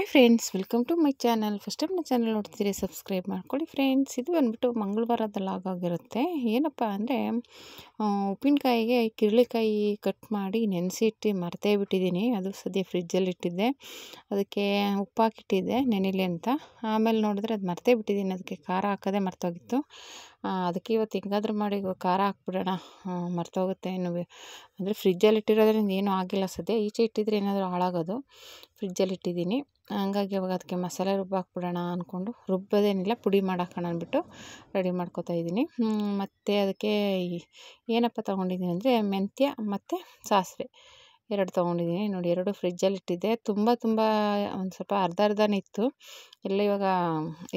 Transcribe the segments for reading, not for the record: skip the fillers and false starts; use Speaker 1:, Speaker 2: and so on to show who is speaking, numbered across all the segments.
Speaker 1: Hi friends, welcome to my channel. First time ನನ್ನ channel ನೋಡ್ತಿದ್ದೀರಿ, subscribe ಮಾಡ್ಕೊಳ್ಳಿ friends. ಇದು ಬಂದುಬಿಟ್ಟು ಮಂಗಳವಾರದ ಲಾಗ್ ಆಗಿರುತ್ತೆ. ಏನಪ್ಪ ಅಂದರೆ ಉಪ್ಪಿನಕಾಯಿಗೆ ಕಿರಳಿಕಾಯಿ ಕಟ್ ಮಾಡಿ ನೆನೆಸಿಟ್ಟು ಮರ್ತೇ ಬಿಟ್ಟಿದ್ದೀನಿ. ಅದು ಸದ್ಯ ಫ್ರಿಜ್ಜಲ್ಲಿ ಇಟ್ಟಿದ್ದೆ, ಅದಕ್ಕೆ ಉಪ್ಪು ಹಾಕಿಟ್ಟಿದ್ದೆ ನೆನೆಲಿ ಅಂತ. ಆಮೇಲೆ ನೋಡಿದ್ರೆ ಅದು ಮರ್ತೇ ಬಿಟ್ಟಿದ್ದೀನಿ, ಅದಕ್ಕೆ ಖಾರ ಹಾಕೋದೇ ಮರ್ತೋಗಿತ್ತು. ಅದಕ್ಕೆ ಇವತ್ತು ಹೆಂಗಾದ್ರೂ ಮಾಡಿ ಖಾರ ಹಾಕ್ಬಿಡೋಣ, ಮರ್ತೋಗುತ್ತೆ ಇನ್ನು. ಅಂದರೆ ಫ್ರಿಜ್ಜಲ್ಲಿ ಇಟ್ಟಿರೋದ್ರಿಂದ ಏನೂ ಆಗಿಲ್ಲ. ಸದ್ಯ ಈಚೆ ಇಟ್ಟಿದ್ರೆ ಏನಾದರೂ ಹಾಳಾಗೋದು. ಫ್ರಿಜ್ಜಲ್ಲಿ ಇಟ್ಟಿದ್ದೀನಿ, ಹಂಗಾಗಿ ಅವಾಗ ಅದಕ್ಕೆ ಮಸಾಲೆ ಹಾಕ್ಬಿಡೋಣ ಅಂದ್ಕೊಂಡು, ರುಬ್ಬೋದೇನಿಲ್ಲ, ಪುಡಿ ಮಾಡಾಕೋಣ ಅಂದ್ಬಿಟ್ಟು ರೆಡಿ ಮಾಡ್ಕೊತಾ ಇದ್ದೀನಿ. ಮತ್ತು ಅದಕ್ಕೆ ಏನಪ್ಪ ತೊಗೊಂಡಿದ್ದೀನಿ ಅಂದರೆ ಮೆಂತ್ಯ ಮತ್ತು ಸಾಸಿವೆ ಎರಡು ತೊಗೊಂಡಿದ್ದೀನಿ. ನೋಡಿ, ಎರಡು ಫ್ರಿಜ್ಜಲ್ಲಿ ಇಟ್ಟಿದ್ದೆ. ತುಂಬ ಒಂದು ಸ್ವಲ್ಪ ಅರ್ಧನೇ ಇತ್ತು. ಎಲ್ಲ ಇವಾಗ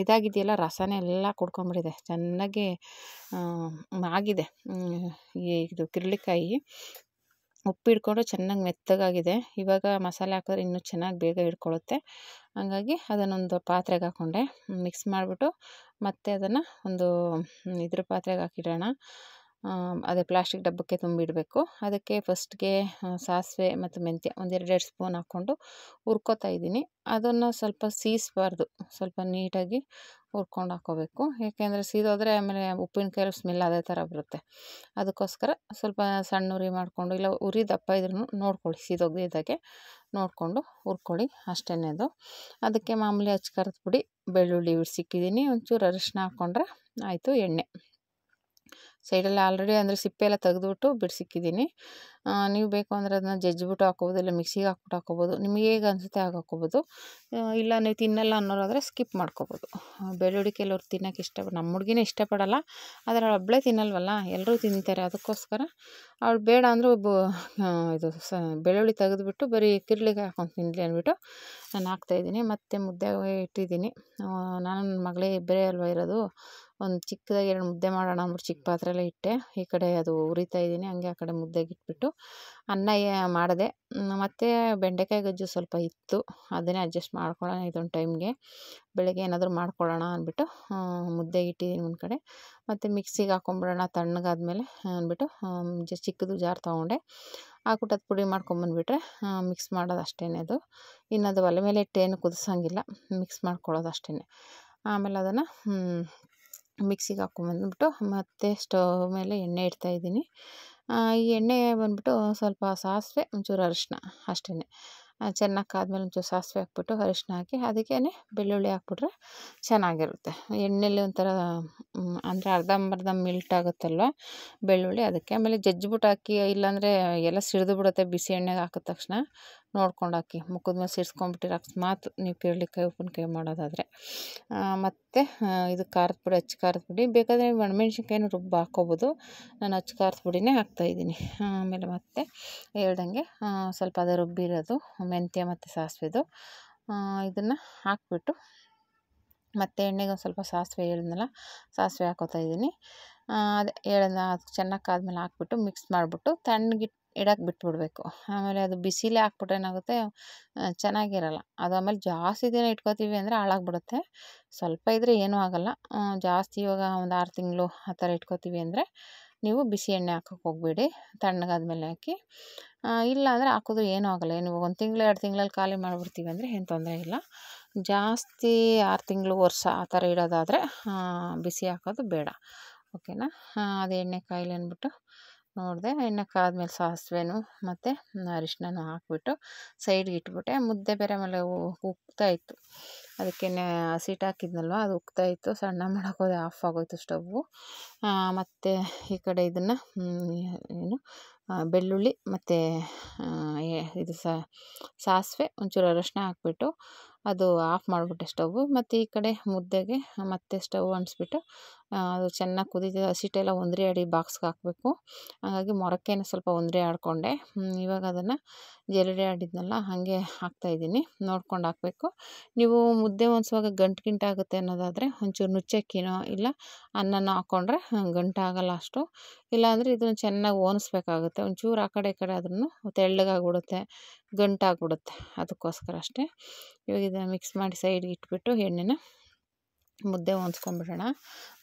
Speaker 1: ಇದಾಗಿದೆಯಲ್ಲ, ರಸನೇ ಎಲ್ಲ ಕುಡ್ಕೊಂಬಿಟ್ಟಿದೆ, ಚೆನ್ನಾಗಿ ಆಗಿದೆ. ಇದು ಕಿರಳಿಕಾಯಿ ಉಪ್ಪು ಹಿಡ್ಕೊಂಡು ಚೆನ್ನಾಗಿ ಮೆತ್ತಗಾಗಿದೆ. ಇವಾಗ ಮಸಾಲೆ ಹಾಕಿದ್ರೆ ಇನ್ನೂ ಚೆನ್ನಾಗಿ ಬೇಗ ಹಿಡ್ಕೊಳ್ಳುತ್ತೆ. ಹಂಗಾಗಿ ಅದನ್ನೊಂದು ಪಾತ್ರೆಗೆ ಹಾಕ್ಕೊಂಡೆ, ಮಿಕ್ಸ್ ಮಾಡಿಬಿಟ್ಟು ಮತ್ತೆ ಅದನ್ನು ಒಂದು ಇದ್ರ ಪಾತ್ರೆಗೆ ಹಾಕಿಡೋಣ. ಅದೇ ಪ್ಲಾಸ್ಟಿಕ್ ಡಬ್ಬಕ್ಕೆ ತುಂಬಿಡಬೇಕು. ಅದಕ್ಕೆ ಫಸ್ಟ್ಗೆ ಸಾಸಿವೆ ಮತ್ತು ಮೆಂತ್ಯ ಒಂದು 2 ಸ್ಪೂನ್ ಹಾಕ್ಕೊಂಡು ಹುರ್ಕೋತಾ ಇದ್ದೀನಿ. ಅದನ್ನು ಸ್ವಲ್ಪ ಸೀಸಬಾರ್ದು, ಸ್ವಲ್ಪ ನೀಟಾಗಿ ಹುರ್ಕೊಂಡು ಹಾಕ್ಕೋಬೇಕು. ಯಾಕೆಂದರೆ ಸೀದೋದ್ರೆ ಆಮೇಲೆ ಉಪ್ಪಿನಕಾಯಿ ಸ್ಮೆಲ್ ಅದೇ ಥರ ಬರುತ್ತೆ. ಅದಕ್ಕೋಸ್ಕರ ಸ್ವಲ್ಪ ಸಣ್ಣ ಉರಿ ಮಾಡಿಕೊಂಡು, ಇಲ್ಲ ಉರಿ ದಪ್ಪ ಇದ್ರೂ ನೋಡ್ಕೊಳ್ಳಿ, ಸೀದೋಗಿದ್ದಾಗೆ ನೋಡಿಕೊಂಡು ಹುರ್ಕೊಳ್ಳಿ, ಅಷ್ಟೇ. ಅದು ಅದಕ್ಕೆ ಮಾಮೂಲಿ ಖಾರದ ಪುಡಿ, ಬೆಳ್ಳುಳ್ಳಿ ಬಿಡಿಸಿಕ್ಕಿದ್ದೀನಿ, ಒಂಚೂರು ಅರಿಶಿನ ಹಾಕ್ಕೊಂಡ್ರೆ ಆಯಿತು. ಎಣ್ಣೆ ಸೈಡಲ್ಲಿ ಆಲ್ರೆಡಿ ಅಂದರೆ ಸಿಪ್ಪೆ ಎಲ್ಲ ತೆಗೆದುಬಿಟ್ಟು ಬಿಡಿಸಿಕ್ಕಿದ್ದೀನಿ. ನೀವು ಬೇಕು ಅಂದರೆ ಅದನ್ನ ಜಜ್ಜಿಬಿಟ್ಟು ಹಾಕ್ಕೋಬೋದು, ಇಲ್ಲ ಮಿಕ್ಸಿಗೆ ಹಾಕ್ಬಿಟ್ಟು ಹಾಕ್ಕೋಬೋದು. ನಿಮಗೆ ಹೇಗೆ ಅನಿಸುತ್ತೆ ಆಗ ಹಾಕ್ಕೋಬೋದು. ಇಲ್ಲ ನೀವು ತಿನ್ನಲ್ಲ ಅನ್ನೋರಾದರೆ ಸ್ಕಿಪ್ ಮಾಡ್ಕೋಬೋದು. ಬೆಳ್ಳುಳ್ಳಿ ಕೆಲವ್ರು ತಿನ್ನೋಕೆ ಇಷ್ಟಪಟ್ಟು, ನಮ್ಮ ಹುಡುಗಿನೇ ಇಷ್ಟಪಡಲ್ಲ, ಆದರೆ ಅವಳು ಒಬ್ಬಳೇ ತಿನ್ನಲ್ವಲ್ಲ, ಎಲ್ಲರೂ ತಿಂತಾರೆ. ಅದಕ್ಕೋಸ್ಕರ ಅವಳು ಬೇಡ ಅಂದರೂ ಇದು ಬೆಳ್ಳುಳ್ಳಿ ತೆಗೆದುಬಿಟ್ಟು ಬರೀ ಕಿರಳಿಕಾಯಿ ಹಾಕ್ಕೊಂಡು ತಿನ್ನಲಿ ಅಂದ್ಬಿಟ್ಟು ನಾನು ಹಾಕ್ತಾಯಿದ್ದೀನಿ. ಮತ್ತು ಮುದ್ದೆ ಇಟ್ಟಿದ್ದೀನಿ. ನಾನು ನನ್ನ ಮಗಳೇ ಇಬ್ಬರೇ ಅಲ್ವ ಇರೋದು, ಒಂದು ಚಿಕ್ಕದಾಗಿ 2 ಮುದ್ದೆ ಮಾಡೋಣ ಅಂದ್ಬಿಟ್ಟು ಚಿಕ್ಕ ಪಾತ್ರೆಯಲ್ಲೇ ಇಟ್ಟೆ. ಈ ಕಡೆ ಅದು ಉರಿತಾ ಇದ್ದೀನಿ, ಹಂಗೆ ಆ ಕಡೆ ಮುದ್ದೆಗೆ ಇಟ್ಬಿಟ್ಟು ಅನ್ನ ಮಾಡಿದೆ. ಮತ್ತು ಬೆಂಡೆಕಾಯಿ ಗೊಜ್ಜು ಸ್ವಲ್ಪ ಇತ್ತು, ಅದನ್ನೇ ಅಡ್ಜಸ್ಟ್ ಮಾಡ್ಕೊಳ್ಳೋಣ ಇದೊಂದು ಟೈಮ್ಗೆ. ಬೆಳಗ್ಗೆ ಏನಾದರೂ ಮಾಡ್ಕೊಳ್ಳೋಣ ಅಂದ್ಬಿಟ್ಟು ಮುದ್ದೆಗೆ ಇಟ್ಟಿದ್ದೀನಿ ಒಂದು ಕಡೆ. ಮತ್ತು ಮಿಕ್ಸಿಗೆ ಹಾಕ್ಕೊಂಬಿಡೋಣ ತಣ್ಣಗಾದ್ಮೇಲೆ ಅಂದ್ಬಿಟ್ಟು ಚಿಕ್ಕದು ಜಾರ್ ತೊಗೊಂಡೆ, ಹಾಕ್ಬಿಟ್ಟು ಅದು ಪುಡಿ ಮಾಡ್ಕೊಂಬಂದುಬಿಟ್ರೆ ಮಿಕ್ಸ್ ಮಾಡೋದು ಅಷ್ಟೇ. ಅದು ಇನ್ನು ಅದು ಒಲೆ ಮೇಲೆ ಇಟ್ಟೇನು ಕುದಿಸೋಂಗಿಲ್ಲ, ಮಿಕ್ಸ್ ಮಾಡ್ಕೊಳ್ಳೋದು ಅಷ್ಟೇ. ಆಮೇಲೆ ಅದನ್ನು ಮಿಕ್ಸಿಗೆ ಹಾಕ್ಕೊಂಬಂದ್ಬಿಟ್ಟು ಮತ್ತೆ ಸ್ಟವ್ ಮೇಲೆ ಎಣ್ಣೆ ಇಡ್ತಾಯಿದ್ದೀನಿ. ಈ ಎಣ್ಣೆ ಬಂದುಬಿಟ್ಟು ಸ್ವಲ್ಪ ಸಾಸಿವೆ, ಒಂಚೂರು ಅರಿಶಿನ ಅಷ್ಟೇ. ಚೆನ್ನಾಗಿ ಕಾದ್ಮೇಲೆ ಒಂಚೂರು ಸಾಸಿವೆ ಹಾಕ್ಬಿಟ್ಟು ಅರಿಶಿನ ಹಾಕಿ ಅದಕ್ಕೇ ಬೆಳ್ಳುಳ್ಳಿ ಹಾಕ್ಬಿಟ್ರೆ ಚೆನ್ನಾಗಿರುತ್ತೆ. ಎಣ್ಣೆಲಿ ಒಂಥರ ಅಂದರೆ ಅರ್ಧಂಬರ್ಧ ಮೆಲ್ಟ್ ಆಗುತ್ತಲ್ವ ಬೆಳ್ಳುಳ್ಳಿ, ಅದಕ್ಕೆ. ಆಮೇಲೆ ಜಜ್ಜಿಬಿಟ್ಟು ಹಾಕಿ, ಇಲ್ಲಾಂದರೆ ಎಲ್ಲ ಸಿಡಿದು ಬಿಡುತ್ತೆ ಬಿಸಿ ಎಣ್ಣೆಗೆ ಹಾಕಿದ ತಕ್ಷಣ. ನೋಡ್ಕೊಂಡು ಹಾಕಿ, ಮುಖದ ಮೇಲೆ ಸಿಡ್ಸ್ಕೊಂಡ್ಬಿಟ್ಟಿರೋ ಅಕಸ್ಮಾತ್ ನೀವು ಕಿರಳಿಕಾಯಿ ಉಪ್ಪಿನಕಾಯಿ ಮಾಡೋದಾದರೆ. ಮತ್ತು ಇದು ಖಾರದ ಪುಡಿ, ಖಾರದ ಪುಡಿ ಬೇಕಾದರೆ ಒಣಮೆಣ್ಸಿನ್ಕಾಯಿನೂ ರುಬ್ಬಿ ಹಾಕ್ಕೋಬೋದು. ನಾನು ಖಾರದ ಪುಡಿನೇ ಹಾಕ್ತಾಯಿದ್ದೀನಿ. ಆಮೇಲೆ ಮತ್ತೆ ಹೇಳ್ದಂಗೆ ಸ್ವಲ್ಪ ಅದೇ ರುಬ್ಬಿರೋದು ಮೆಂತ್ಯ ಮತ್ತು ಸಾಸಿವೆದು ಇದನ್ನು ಹಾಕ್ಬಿಟ್ಟು, ಮತ್ತು ಎಣ್ಣೆಗೆ ಒಂದು ಸ್ವಲ್ಪ ಸಾಸಿವೆ ಹೇಳಿದ್ನಲ್ಲ, ಸಾಸಿವೆ ಹಾಕ್ಕೋತಾ ಇದ್ದೀನಿ. ಅದೇ ಹೇಳಿದ್ನ, ಅದು ಚೆನ್ನಾಗಿ ಕಾದ್ಮೇಲೆ ಹಾಕ್ಬಿಟ್ಟು ಮಿಕ್ಸ್ ಮಾಡಿಬಿಟ್ಟು ತಣ್ಣಗೆ ಇಡೋಕ್ಕೆ ಬಿಟ್ಬಿಡಬೇಕು. ಆಮೇಲೆ ಅದು ಬಿಸಿಲೇ ಹಾಕ್ಬಿಟ್ರೆ ಏನಾಗುತ್ತೆ, ಚೆನ್ನಾಗಿರಲ್ಲ ಅದು. ಆಮೇಲೆ ಜಾಸ್ತಿ ದಿನ ಇಟ್ಕೋತೀವಿ ಅಂದರೆ ಹಾಳಾಗ್ಬಿಡುತ್ತೆ. ಸ್ವಲ್ಪ ಇದ್ದರೆ ಏನೂ ಆಗೋಲ್ಲ. ಜಾಸ್ತಿ ಇವಾಗ ಒಂದು 6 ತಿಂಗಳು ಆ ಥರ ಇಟ್ಕೋತೀವಿ ಅಂದರೆ ನೀವು ಬಿಸಿ ಎಣ್ಣೆ ಹಾಕೋಕ್ಕೆ ಹೋಗಬೇಡಿ, ತಣ್ಣಗಾದ್ಮೇಲೆ ಹಾಕಿ. ಇಲ್ಲ ಅಂದರೆ ಹಾಕಿದ್ರು ಏನೂ ಆಗೋಲ್ಲ. ನೀವು 1 ತಿಂಗಳು 2 ತಿಂಗಳಲ್ಲಿ ಖಾಲಿ ಮಾಡಿಬಿಡ್ತೀವಿ ಅಂದರೆ ಏನು ತೊಂದರೆ ಇಲ್ಲ. ಜಾಸ್ತಿ 6 ತಿಂಗಳು ವರ್ಷ ಆ ಥರ ಇಡೋದಾದರೆ ಬಿಸಿ ಹಾಕೋದು ಬೇಡ, ಓಕೆನಾ. ಅದು ಎಣ್ಣೆ ಕಾಯಿಲೆ ಅಂದ್ಬಿಟ್ಟು ನೋಡಿದೆ. ಎಣ್ಣೆ ಕಾದ್ಮೇಲೆ ಸಾಸಿವೆನೂ ಮತ್ತು ಅರಿಶಿನನೂ ಹಾಕ್ಬಿಟ್ಟು ಸೈಡ್ಗೆ ಇಟ್ಬಿಟ್ಟೆ. ಮುದ್ದೆ ಬೇರೆ ಮೇಲೆ ಉಕ್ತಾ ಇತ್ತು, ಅದಕ್ಕೆ ಹಸಿಟ್ಟು ಹಾಕಿದ್ನಲ್ವ, ಅದು ಉಕ್ತಾ ಇತ್ತು. ಸಣ್ಣ ಮಾಡೋಕ್ಕೋದೆ ಆಫ್ ಆಗೋಯ್ತು ಸ್ಟವ್ವು. ಮತ್ತು ಈ ಕಡೆ ಇದನ್ನು ಏನು ಬೆಳ್ಳುಳ್ಳಿ ಮತ್ತು ಇದು ಸಾಸಿವೆ, ಒಂಚೂರು ಅರಿಶಿನ ಹಾಕ್ಬಿಟ್ಟು ಅದು ಆಫ್ ಮಾಡಿಬಿಟ್ಟೆ ಸ್ಟವ್ವು. ಮತ್ತು ಈ ಕಡೆ ಮುದ್ದೆಗೆ ಮತ್ತೆ ಸ್ಟವ್ ಅಂಟಿಸ್ಬಿಟ್ಟು ಅದು ಚೆನ್ನಾಗಿ ಕುದೀತಿದೆ. ಹಸಿಟ್ಟೆಲ್ಲ ಒಂದ್ರೆ ಆಡಿ ಬಾಕ್ಸ್ಗೆ ಹಾಕಬೇಕು. ಹಾಗಾಗಿ ಮೊರಕೆನ ಸ್ವಲ್ಪ ಒಂದ್ರೆ ಆಡಿಕೊಂಡೆ. ಇವಾಗ ಅದನ್ನು ಜರಡಿ ಆಡಿದ್ನಲ್ಲ ಹಾಗೆ ಹಾಕ್ತಾಯಿದ್ದೀನಿ, ನೋಡ್ಕೊಂಡು ಹಾಕಬೇಕು. ನೀವು ಮುದ್ದೆ ಹೊಂದಿಸುವಾಗ ಗಂಟಾಗುತ್ತೆ ಅನ್ನೋದಾದರೆ ಒಂಚೂರು ನುಚ್ಚಕ್ಕಿನೋ ಇಲ್ಲ ಅನ್ನನೋ ಹಾಕ್ಕೊಂಡ್ರೆ ಗಂಟಾಗಲ್ಲ ಅಷ್ಟು. ಇಲ್ಲಾಂದರೆ ಇದನ್ನು ಚೆನ್ನಾಗಿ ಓನಿಸ್ಬೇಕಾಗುತ್ತೆ. ಒಂಚೂರು ಆ ಕಡೆ ಈ ಕಡೆ ಆದ್ರೂ ತೆಳ್ಳಗಾಗ್ಬಿಡುತ್ತೆ, ಗಂಟಾಗ್ಬಿಡುತ್ತೆ. ಅದಕ್ಕೋಸ್ಕರ ಅಷ್ಟೇ. ಇವಾಗ ಇದನ್ನು ಮಿಕ್ಸ್ ಮಾಡಿ ಸೈಡ್ಗೆ ಇಟ್ಬಿಟ್ಟು ಎಣ್ಣೆನ ಮುದ್ದೆ ಹೊಂದ್ಸ್ಕೊಂಬಿಡೋಣ.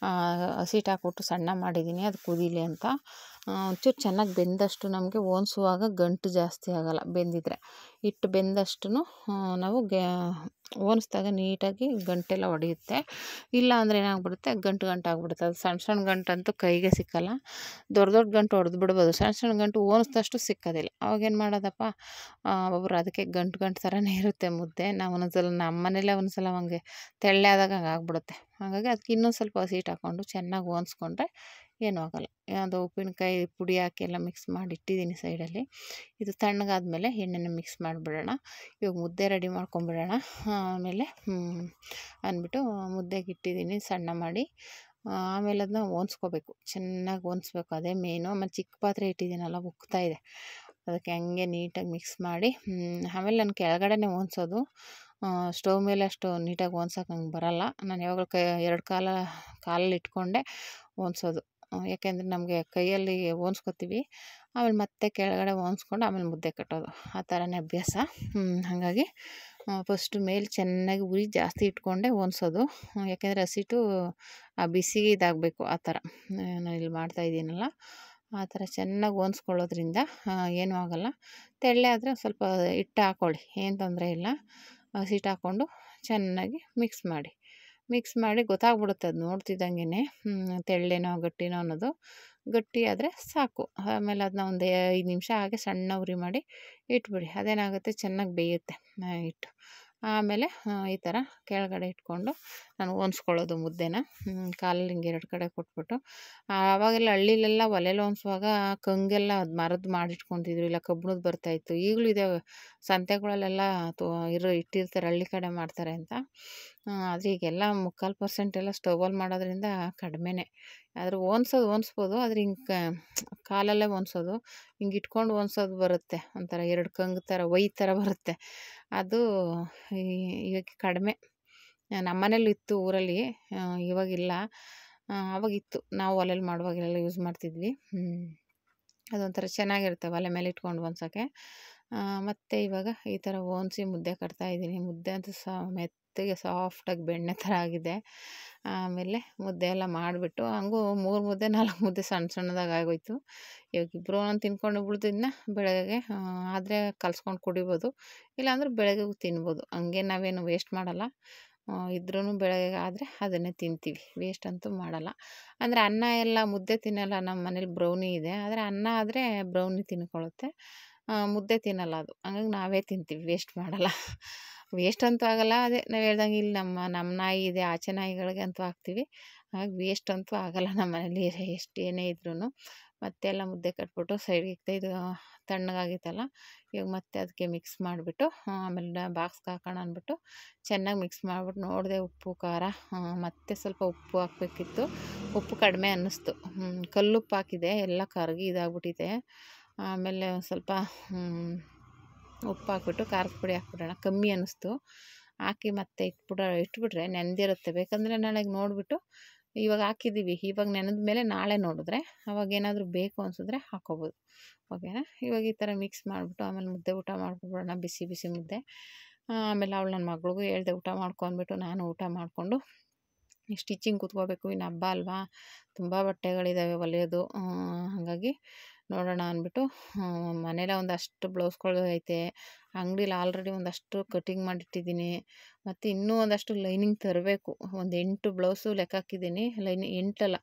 Speaker 1: ಹಸಿಟ್ಟು ಹಾಕ್ಬಿಟ್ಟು ಸಣ್ಣ ಮಾಡಿದ್ದೀನಿ, ಅದು ಕುದೀಲಿ ಅಂತ. ಒಂಚೂರು ಚೆನ್ನಾಗಿ ಬೆಂದಷ್ಟು ನಮಗೆ ಓನ್ಸುವಾಗ ಗಂಟು ಜಾಸ್ತಿ ಆಗೋಲ್ಲ ಬೆಂದಿದ್ರೆ. ಹಿಟ್ಟು ಬೆಂದಷ್ಟು ನಾವು ಓದಿಸ್ದಾಗ ನೀಟಾಗಿ ಗಂಟೆಲ್ಲ ಹೊಡೆಯುತ್ತೆ. ಇಲ್ಲ ಅಂದರೆ ಏನಾಗ್ಬಿಡುತ್ತೆ, ಗಂಟು ಆಗ್ಬಿಡುತ್ತೆ. ಅದು ಸಣ್ಣ ಸಣ್ಣ ಗಂಟಂತೂ ಕೈಗೆ ಸಿಕ್ಕಲ್ಲ. ದೊಡ್ಡ ದೊಡ್ಡ ಗಂಟು ಹೊಡೆದು ಬಿಡ್ಬೋದು, ಸಣ್ಣ ಸಣ್ಣ ಗಂಟು ಓದಿಸ್ದಷ್ಟು ಸಿಕ್ಕೋದಿಲ್ಲ. ಅವಾಗೇನು ಮಾಡೋದಪ್ಪ, ಒಬ್ಬರು ಅದಕ್ಕೆ ಗಂಟು ಥರನೇ ಇರುತ್ತೆ ಮುದ್ದೆ. ನಾವು ಒಂದೊಂದ್ಸಲ ನಮ್ಮ ಮನೇಲೇ ಒಂದ್ಸಲ ಹಂಗೆ ತೆಳ್ಳೆ ಆದಾಗ ಹಂಗೆ ಆಗ್ಬಿಡುತ್ತೆ. ಹಾಗಾಗಿ ಅದಕ್ಕೆ ಇನ್ನೊಂದು ಸ್ವಲ್ಪ ಹಸಿಟ್ಟು ಹಾಕ್ಕೊಂಡು ಚೆನ್ನಾಗಿ ಓದಿಸ್ಕೊಂಡ್ರೆ ಏನೂ ಆಗೋಲ್ಲ. ಅದು ಉಪ್ಪಿನಕಾಯಿ ಪುಡಿ ಹಾಕಿ ಎಲ್ಲ ಮಿಕ್ಸ್ ಮಾಡಿ ಇಟ್ಟಿದ್ದೀನಿ ಸೈಡಲ್ಲಿ. ಇದು ತಣ್ಣಗಾದ್ಮೇಲೆ ಎಣ್ಣೆನ ಮಿಕ್ಸ್ ಮಾಡಿಬಿಡೋಣ. ಇವಾಗ ಮುದ್ದೆ ರೆಡಿ ಮಾಡ್ಕೊಂಬಿಡೋಣ. ಆಮೇಲೆ ಅಂದ್ಬಿಟ್ಟು ಮುದ್ದೆಗೆ ಇಟ್ಟಿದ್ದೀನಿ ಸಣ್ಣ ಮಾಡಿ. ಆಮೇಲೆ ಅದನ್ನ ಓದಿಸ್ಕೋಬೇಕು, ಚೆನ್ನಾಗಿ ಓದಿಸ್ಬೇಕು, ಅದೇ ಮೇನು. ಆಮೇಲೆ ಚಿಕ್ಕ ಪಾತ್ರೆ ಇಟ್ಟಿದ್ದೀನಲ್ಲ, ಉಕ್ತಾ ಇದೆ, ಅದಕ್ಕೆ ಹಂಗೆ ನೀಟಾಗಿ ಮಿಕ್ಸ್ ಮಾಡಿ. ಆಮೇಲೆ ನಾನು ಕೆಳಗಡೆನೇ ಓದಿಸೋದು, ಸ್ಟವ್ ಮೇಲೆ ಅಷ್ಟು ನೀಟಾಗಿ ಓದ್ಸೋಕೆ ನಂಗೆ ಬರೋಲ್ಲ. ನಾನು ಯಾವಾಗಲೂ ಎರಡು ಕಾಲಲ್ಲಿ ಇಟ್ಕೊಂಡೆ ಓದಿಸೋದು. ಯಾಕೆಂದರೆ ನಮಗೆ ಕೈಯಲ್ಲಿ ಓದಿಸ್ಕೊತೀವಿ, ಆಮೇಲೆ ಮತ್ತೆ ಕೆಳಗಡೆ ಓದಿಸ್ಕೊಂಡು ಆಮೇಲೆ ಮುದ್ದೆ ಕಟ್ಟೋದು, ಆ ಥರನೇ ಅಭ್ಯಾಸ. ಹಾಗಾಗಿ ಫಸ್ಟು ಮೇಲೆ ಚೆನ್ನಾಗಿ ಉರಿ ಜಾಸ್ತಿ ಇಟ್ಕೊಂಡೆ ಓದಿಸೋದು. ಯಾಕೆಂದರೆ ಹಸಿಟ್ಟು ಆ ಬಿಸಿಗೆ ಇದಾಗಬೇಕು, ಆ ಥರ ನಾನು ಇಲ್ಲಿ ಮಾಡ್ತಾಯಿದ್ದೀನಲ್ಲ, ಆ ಥರ ಚೆನ್ನಾಗಿ ಓದಿಸ್ಕೊಳ್ಳೋದ್ರಿಂದ ಏನೂ ಆಗೋಲ್ಲ. ತೆಳ್ಳೆ ಆದರೆ ಸ್ವಲ್ಪ ಹಿಟ್ಟು ಹಾಕ್ಕೊಳ್ಳಿ, ಏನು ತೊಂದರೆ ಇಲ್ಲ. ಹಸಿಟ್ಟು ಹಾಕ್ಕೊಂಡು ಚೆನ್ನಾಗಿ ಮಿಕ್ಸ್ ಮಾಡಿ ಗೊತ್ತಾಗ್ಬಿಡುತ್ತೆ ಅದು ನೋಡ್ತಿದ್ದಂಗೆ, ತೆಳ್ಳೇನೋ ಗಟ್ಟಿನೋ ಅನ್ನೋದು. ಗಟ್ಟಿ ಆದರೆ ಸಾಕು. ಆಮೇಲೆ ಅದನ್ನ ಒಂದು 5 ನಿಮಿಷ ಹಾಗೆ ಸಣ್ಣ ಉರಿ ಮಾಡಿ ಇಟ್ಬಿಡಿ. ಅದೇನಾಗುತ್ತೆ, ಚೆನ್ನಾಗಿ ಬೇಯುತ್ತೆ ಹಿಟ್ಟು. ಆಮೇಲೆ ಈ ಥರ ಕೆಳಗಡೆ ಇಟ್ಕೊಂಡು ನಾನು ಓದಿಸ್ಕೊಳ್ಳೋದು ಮುದ್ದೆನ. ಕಾಲಲ್ಲಿ ಹಿಂಗೆ 2 ಕಡೆ ಕೊಟ್ಬಿಟ್ಟು. ಆವಾಗೆಲ್ಲ ಹಳ್ಳಿಲೆಲ್ಲ ಒಲೆಲಿ ಓದಿಸುವಾಗ ಕಂಗೆಲ್ಲ ಅದು ಮರದ್ದು ಮಾಡಿಟ್ಕೊತಿದ್ರು, ಇಲ್ಲ ಕಬ್ಬಿಣದ್ದು ಬರ್ತಾಯಿತ್ತು. ಈಗಲೂ ಇದೆ, ಸಂತೆಗಳಲ್ಲೆಲ್ಲ ಇಟ್ಟಿರ್ತಾರೆ, ಹಳ್ಳಿ ಕಡೆ ಮಾಡ್ತಾರೆ ಅಂತ. ಆದರೆ ಈಗೆಲ್ಲ 3/4% ಎಲ್ಲ ಸ್ಟವಲ್ಲಿ ಮಾಡೋದ್ರಿಂದ ಕಡಿಮೆನೇ. ಆದ್ರೆ ಓದಿಸ್ಬೋದು, ಆದರೆ ಹಿಂಗೆ ಕಾಲಲ್ಲೇ ಓದಿಸೋದು, ಹಿಂಗೆ ಇಟ್ಕೊಂಡು ಓದಿಸೋದು ಬರುತ್ತೆ, ಒಂಥರ 2 ಕಂಗು ಥರ ಥರ ಬರುತ್ತೆ. ಅದು ಇವಾಗ ಕಡಿಮೆ. ನಮ್ಮ ಮನೇಲೂ ಇತ್ತು ಊರಲ್ಲಿ, ಇವಾಗಿಲ್ಲ. ಆವಾಗಿತ್ತು, ನಾವು ಒಲೆಲಿ ಮಾಡುವಾಗೆಲ್ಲ ಯೂಸ್ ಮಾಡ್ತಿದ್ವಿ. ಅದೊಂಥರ ಚೆನ್ನಾಗಿರುತ್ತೆ ಒಲೆ ಮೇಲೆ ಇಟ್ಕೊಂಡು ಓದ್ಸೋಕ್ಕೆ. ಮತ್ತು ಇವಾಗ ಈ ಥರ ಓದಿಸಿ ಮುದ್ದೆ ಕಟ್ತಾಯಿದ್ದೀನಿ. ಮುದ್ದೆ ಅಂತೂ ಮೆತ್ತಗೆ ಸಾಫ್ಟಾಗಿ ಬೆಣ್ಣೆ ಥರ ಆಗಿದೆ. ಆಮೇಲೆ ಮುದ್ದೆ ಎಲ್ಲ ಮಾಡಿಬಿಟ್ಟು ಹಂಗೂ 3 ಮುದ್ದೆ 4 ಮುದ್ದೆ ಸಣ್ಣದಾಗಿ ಆಗೋಯ್ತು. ಇವಾಗ ಇಬ್ಬರು ಒಂದೊಂದು ತಿನ್ಕೊಂಡು ಉಳಿದಿದ್ದನ್ನ ಬೆಳಗ್ಗೆ ಆದರೆ ಕಲ್ಸ್ಕೊಂಡು ಕುಡಿಬೋದು, ಇಲ್ಲಾಂದ್ರೆ ಬೆಳಗ್ಗೆಗೂ ತಿನ್ಬೋದು. ಹಂಗೆ ನಾವೇನು ವೇಸ್ಟ್ ಮಾಡಲ್ಲ. ಇದ್ರೂ ಬೆಳಗ್ಗೆ ಆದರೆ ಅದನ್ನೇ ತಿಂತೀವಿ, ವೇಸ್ಟ್ ಅಂತೂ ಮಾಡಲ್ಲ. ಅಂದರೆ ಅನ್ನ ಎಲ್ಲ ಮುದ್ದೆ ತಿನ್ನಲ್ಲ. ನಮ್ಮ ಮನೇಲಿ ಬ್ರೌನಿ ಇದೆ, ಆದರೆ ಅನ್ನ ಆದರೆ ಬ್ರೌನಿ ತಿನ್ಕೊಳ್ಳುತ್ತೆ, ಮುದ್ದೆ ತಿನ್ನಲ್ಲ ಅದು. ಹಂಗಾಗಿ ನಾವೇ ತಿಂತೀವಿ, ವೇಸ್ಟ್ ಮಾಡಲ್ಲ. ವೇಸ್ಟ್ ಅಂತೂ ಆಗಲ್ಲ. ಅದೇ ನಾವು ಹೇಳ್ದಂಗೆ ಇಲ್ಲಿ ನಮ್ಮ ನಾಯಿ ಇದೆ, ಆಚೆ ನಾಯಿಗಳಿಗೆ ಅಂತೂ ಹಾಕ್ತೀವಿ. ಹಾಗಾಗಿ ವೇಸ್ಟ್ ಅಂತೂ ಆಗಲ್ಲ ನಮ್ಮ ಮನೇಲಿ, ಎಷ್ಟು ಏನೇ ಇದ್ರೂ. ಮತ್ತೆಲ್ಲ ಮುದ್ದೆ ಕಟ್ಬಿಟ್ಟು ಸೈಡ್ಗೆ ಇಕ್ತೆ. ಇದು ತಣ್ಣಗಾಗಿತ್ತಲ್ಲ, ಇವಾಗ ಮತ್ತೆ ಅದಕ್ಕೆ ಮಿಕ್ಸ್ ಮಾಡಿಬಿಟ್ಟು ಆಮೇಲೆ ಬಾಕ್ಸ್ಗೆ ಹಾಕೋಣ ಅಂದ್ಬಿಟ್ಟು ಚೆನ್ನಾಗಿ ಮಿಕ್ಸ್ ಮಾಡಿಬಿಟ್ಟು ನೋಡಿದೆ, ಉಪ್ಪು ಖಾರ, ಮತ್ತು ಸ್ವಲ್ಪ ಉಪ್ಪು ಹಾಕಬೇಕಿತ್ತು. ಉಪ್ಪು ಕಡಿಮೆ ಅನ್ನಿಸ್ತು. ಕಲ್ಲುಪ್ಪು ಹಾಕಿದೆ, ಎಲ್ಲ ಕರಗಿ ಇದಾಗ್ಬಿಟ್ಟಿದೆ. ಆಮೇಲೆ ಒಂದು ಸ್ವಲ್ಪ ಉಪ್ಪು ಹಾಕ್ಬಿಟ್ಟು ಖಾರದ ಪುಡಿ ಹಾಕ್ಬಿಡೋಣ, ಕಮ್ಮಿ ಅನ್ನಿಸ್ತು. ಹಾಕಿ ಮತ್ತೆ ಇಟ್ಬಿಟ್ರೆ ನೆಂದಿರುತ್ತೆ. ಬೇಕಂದರೆ ನಾಳೆಗೆ ನೋಡಿಬಿಟ್ಟು, ಇವಾಗ ಹಾಕಿದ್ದೀವಿ, ಇವಾಗ ನೆನೆದ ಮೇಲೆ ನಾಳೆ ನೋಡಿದ್ರೆ ಅವಾಗ ಏನಾದರೂ ಬೇಕು ಅನಿಸಿದ್ರೆ ಹಾಕ್ಕೋಬೋದು. ಓಕೆನಾ. ಇವಾಗ ಈ ಥರ ಮಿಕ್ಸ್ ಮಾಡಿಬಿಟ್ಟು ಆಮೇಲೆ ಮುದ್ದೆ ಊಟ ಮಾಡ್ಕೊಬಿಡೋಣ, ಬಿಸಿ ಬಿಸಿ ಮುದ್ದೆ. ಆಮೇಲೆ ನನ್ನ ಮಗಳಿಗೂ ಹೇಳ್ದೆ ಊಟ ಮಾಡ್ಕೊಂಡ್ಬಿಟ್ಟು ನಾನು ಊಟ ಮಾಡಿಕೊಂಡು ಸ್ಟಿಚಿಂಗ್ ಕೂತ್ಕೋಬೇಕು. ಇನ್ನು ಹಬ್ಬ ಅಲ್ವಾ, ತುಂಬ ಬಟ್ಟೆಗಳಿದ್ದಾವೆ ಹೊಲಿಯೋದು. ಹಾಗಾಗಿ ನೋಡೋಣ ಅಂದ್ಬಿಟ್ಟು ಮನೇಲೆ ಒಂದಷ್ಟು ಬ್ಲೌಸ್ಗಳು ಐತೆ, ಅಂಗಡೀಲಿ ಆಲ್ರೆಡಿ ಒಂದಷ್ಟು ಕಟಿಂಗ್ ಮಾಡಿಟ್ಟಿದ್ದೀನಿ. ಮತ್ತು ಇನ್ನೂ ಒಂದಷ್ಟು ಲೈನಿಂಗ್ ತರಬೇಕು. ಒಂದು 8 ಬ್ಲೌಸು ಲೆಕ್ಕ ಹಾಕಿದ್ದೀನಿ. 8 ಅಲ್ಲ,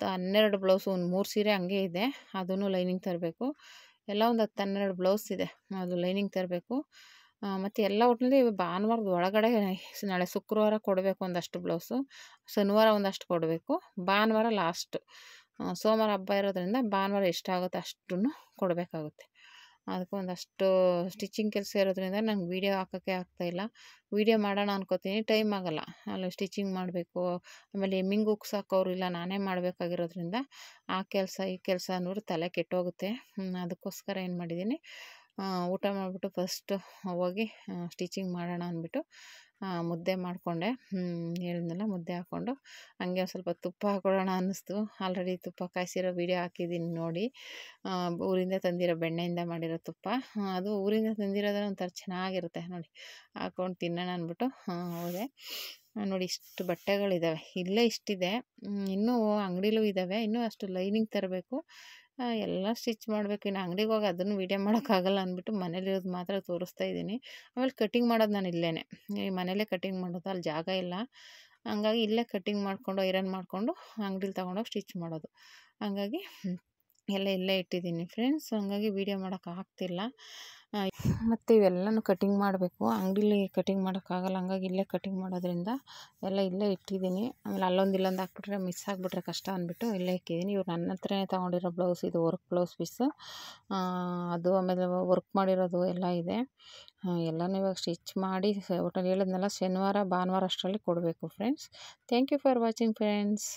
Speaker 1: 12 ಬ್ಲೌಸು, ಒಂದು 3 ಸೀರೆ ಹಂಗೆ ಇದೆ, ಅದನ್ನು ಲೈನಿಂಗ್ ತರಬೇಕು. ಎಲ್ಲ ಒಂದು 10-12 ಬ್ಲೌಸ್ ಇದೆ, ಅದು ಲೈನಿಂಗ್ ತರಬೇಕು. ಮತ್ತು ಎಲ್ಲ ಒಟ್ಟಿನಲ್ಲಿ ಭಾನುವಾರದ ಒಳಗಡೆ, ನಾಳೆ ಶುಕ್ರವಾರ ಕೊಡಬೇಕು ಒಂದಷ್ಟು ಬ್ಲೌಸು, ಶನಿವಾರ ಒಂದಷ್ಟು ಕೊಡಬೇಕು, ಭಾನುವಾರ ಲಾಸ್ಟು. ಸೋಮವಾರ ಹಬ್ಬ ಇರೋದ್ರಿಂದ ಭಾನುವಾರ ಎಷ್ಟಾಗುತ್ತೆ ಅಷ್ಟನ್ನು ಕೊಡಬೇಕಾಗುತ್ತೆ. ಅದಕ್ಕೆ ಒಂದಷ್ಟು ಸ್ಟಿಚಿಂಗ್ ಕೆಲಸ ಇರೋದ್ರಿಂದ ನಂಗೆ ವೀಡಿಯೋ ಹಾಕೋಕ್ಕೆ ಆಗ್ತಾಯಿಲ್ಲ. ವೀಡಿಯೋ ಮಾಡೋಣ ಅನ್ಕೋತೀನಿ, ಟೈಮ್ ಆಗೋಲ್ಲ. ಅಲ್ಲಿ ಸ್ಟಿಚಿಂಗ್ ಮಾಡಬೇಕು, ಆಮೇಲೆ ಎಮ್ಮಿಂಗ್ ಹುಕ್ಸ್ ಹಾಕೋರು ಇಲ್ಲ, ನಾನೇ ಮಾಡಬೇಕಾಗಿರೋದ್ರಿಂದ ಆ ಕೆಲಸ ಈ ಕೆಲಸ ಅನ್ನೋರು ತಲೆ ಕೆಟ್ಟೋಗುತ್ತೆ. ಅದಕ್ಕೋಸ್ಕರ ಏನು ಮಾಡಿದ್ದೀನಿ, ಊಟ ಮಾಡಿಬಿಟ್ಟು ಫಸ್ಟು ಹೋಗಿ ಸ್ಟಿಚಿಂಗ್ ಮಾಡೋಣ ಅಂದ್ಬಿಟ್ಟು ಮುದ್ದೆ ಮಾಡಿಕೊಂಡೆ. ಹೇಳಿದ್ನಲ್ಲ, ಮುದ್ದೆ ಹಾಕ್ಕೊಂಡು ಹಂಗೆ ಒಂದು ಸ್ವಲ್ಪ ತುಪ್ಪ ಹಾಕ್ಕೊಳ್ಳೋಣ ಅನ್ನಿಸ್ತು. ಆಲ್ರೆಡಿ ತುಪ್ಪ ಕಾಯಿಸಿರೋ ವೀಡಿಯೋ ಹಾಕಿದ್ದೀನಿ ನೋಡಿ. ಊರಿಂದ ತಂದಿರೋ ಬೆಣ್ಣೆಯಿಂದ ಮಾಡಿರೋ ತುಪ್ಪ, ಅದು ಊರಿಂದ ತಂದಿರೋದ್ರೆ ಒಂಥರ ಚೆನ್ನಾಗಿರುತ್ತೆ ನೋಡಿ. ಹಾಕ್ಕೊಂಡು ತಿನ್ನೋಣ ಅಂದ್ಬಿಟ್ಟು ಹೋದೆ. ನೋಡಿ, ಇಷ್ಟು ಬಟ್ಟೆಗಳಿದ್ದಾವೆ, ಇಲ್ಲೇ ಇಷ್ಟಿದೆ. ಇನ್ನೂ ಅಂಗಡಿಲೂ ಇದ್ದಾವೆ, ಇನ್ನೂ ಅಷ್ಟು ಲೈನಿಂಗ್ ತರಬೇಕು. ಎಲ್ಲ ಸ್ಟಿಚ್ ಮಾಡಬೇಕು. ಇನ್ನು ಅಂಗಡಿಗೆ ಹೋಗಿ ಅದನ್ನು ವೀಡಿಯೋ ಮಾಡೋಕ್ಕಾಗಲ್ಲ ಅಂದ್ಬಿಟ್ಟು ಮನೇಲಿರೋದು ಮಾತ್ರ ತೋರಿಸ್ತಾ ಇದ್ದೀನಿ. ಆಮೇಲೆ ಕಟ್ಟಿಂಗ್ ಮಾಡೋದು ನಾನು ಇಲ್ಲೇ ಈ ಮನೇಲೇ ಕಟ್ಟಿಂಗ್ ಮಾಡೋದು, ಅಲ್ಲಿ ಜಾಗ ಇಲ್ಲ. ಹಂಗಾಗಿ ಇಲ್ಲೇ ಕಟ್ಟಿಂಗ್ ಮಾಡಿಕೊಂಡು ಐರನ್ ಮಾಡಿಕೊಂಡು ಅಂಗಡಿಲಿ ತೊಗೊಂಡೋಗಿ ಸ್ಟಿಚ್ ಮಾಡೋದು. ಹಂಗಾಗಿ ಎಲ್ಲ ಇಲ್ಲೇ ಇಟ್ಟಿದ್ದೀನಿ ಫ್ರೆಂಡ್ಸ್. ಹಂಗಾಗಿ ವೀಡಿಯೋ ಮಾಡೋಕ್ಕಾಗ್ತಿಲ್ಲ. ಮತ್ತು ಇವೆಲ್ಲನೂ ಕಟ್ಟಿಂಗ್ ಮಾಡಬೇಕು. ಅಂಗಡಿಲಿ ಕಟ್ಟಿಂಗ್ ಮಾಡೋಕ್ಕಾಗಲ್ಲ, ಹಂಗಾಗಿ ಇಲ್ಲೇ ಕಟ್ಟಿಂಗ್ ಮಾಡೋದ್ರಿಂದ ಎಲ್ಲ ಇಲ್ಲೇ ಇಟ್ಟಿದ್ದೀನಿ. ಆಮೇಲೆ ಅಲ್ಲೊಂದು ಇಲ್ಲೊಂದು ಹಾಕ್ಬಿಟ್ರೆ ಮಿಸ್ ಆಗಿಬಿಟ್ರೆ ಕಷ್ಟ ಅಂದ್ಬಿಟ್ಟು ಇಲ್ಲೇ ಇಕ್ಕಿದ್ದೀನಿ. ಇವ್ರು ನನ್ನ ಹತ್ರನೇ ತೊಗೊಂಡಿರೋ ಬ್ಲೌಸ್, ಇದು ವರ್ಕ್ ಬ್ಲೌಸ್ ಪೀಸು. ಅದು ಆಮೇಲೆ ವರ್ಕ್ ಮಾಡಿರೋದು ಎಲ್ಲ ಇದೆ. ಎಲ್ಲನೂ ಇವಾಗ ಸ್ಟಿಚ್ ಮಾಡಿ ಒಟ್ಟು ಹೇಳಿದ್ನಲ್ಲ, ಶನಿವಾರ ಭಾನುವಾರ ಅಷ್ಟರಲ್ಲಿ ಕೊಡಬೇಕು friends. Thank you for watching friends.